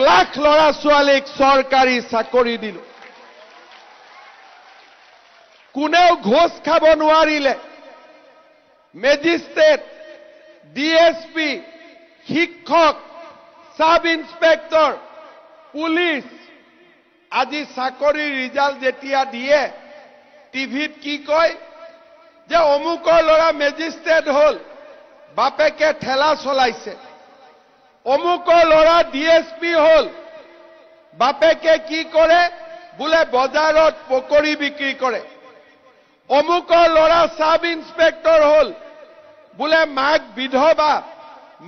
লাখ ল'ৰা ছোৱালীক চৰকাৰী চাকৰি দিলো। কোনেও ঘোষ খাব নোৱাৰিলে। মেজিষ্ট্ৰেট, ডিএছপি, শিক্ষক, সাব ইন্সপেক্টৰ, পুলিচ আজি চাকৰিৰ ৰিজাল্ট যেতিয়া দিয়ে টিভিত কি কয় যে অমুকৰ ল'ৰা মেজিষ্ট্ৰেট হ'ল, বাপেকে ঠেলা চলাইছে। অমুকৰ ল'ৰা ডিএছপি হ'ল, বাপেকে কি কৰে বোলে বজাৰত পকৰি বিক্ৰী কৰে। অমুকৰ ল'ৰা সাব ইন্সপেক্টৰ হ'ল, বোলে মাক বিধৱা,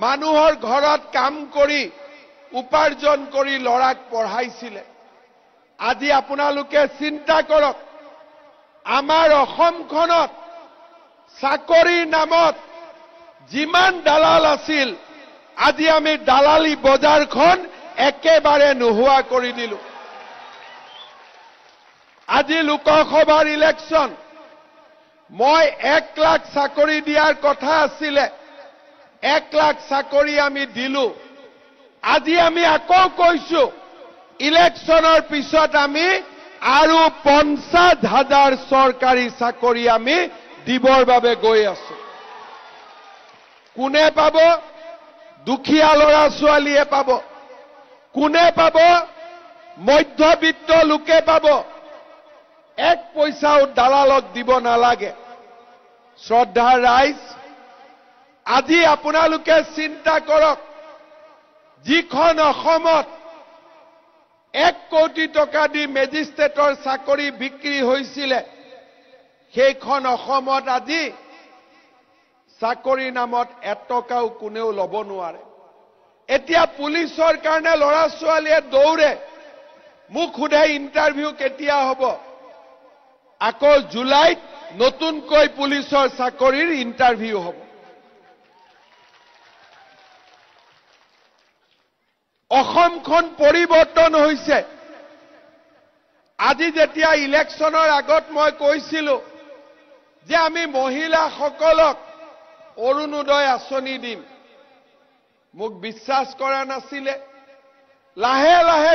মানুহৰ ঘৰত কাম কৰি উপাৰ্জন কৰি ল'ৰাক পঢ়াইছিলে। আজি আপোনালোকে চিন্তা কৰক, আমাৰ অসমখনত চাকৰিৰ নামত যিমান দালাল আছিল, আজি আমি দালালি বজাৰখন একেবাৰে নোহোৱা কৰি দিলো। আজি লোকসভাৰ ইলেকশ্যন, মই 1 লাখ চাকৰি দিয়াৰ কথা আছিলে, 1 লাখ চাকৰি আমি দিলো। আজি আমি আকৌ কৈছো, ইলেকশ্যনৰ পিছত আমি আৰু 50,000 চৰকাৰী চাকৰি আমি দিবৰ বাবে গৈ আছো। কোনে পাব? দুখীয়া ল'ৰা ছোৱালীয়ে পাব। কোনে পাব? মধ্যবিত্ত লোকে পাব। 1 পইচাও দালালক দিব নালাগে। শ্ৰদ্ধাৰ ৰাইজ, আজি আপোনালোকে চিন্তা কৰক, যিখন অসমত 1 কোটি টকা দি মেজিষ্ট্ৰেটৰ চাকৰি বিক্ৰী হৈছিলে, সেইখন অসমত আজি চাকৰিৰ নামত 1 টকাও কোনেও ল'ব নোৱাৰে। এতিয়া পুলিচৰ কাৰণে ল'ৰা ছোৱালীয়ে দৌৰে। মোক সোধে ইণ্টাৰভিউ কেতিয়া হ'ব? আকৌ জুলাইত নতুনকৈ পুলিচৰ চাকৰিৰ ইণ্টাৰভিউ হ'ব। অসমখন পৰিৱৰ্তন হৈছে। আজি যেতিয়া ইলেকশ্যনৰ আগত মই কৈছিলো যে আমি মহিলাসকলক অৰুণোদয় আঁচনি দিম, মোক বিশ্বাস কৰা নাছিলে। লাহে লাহে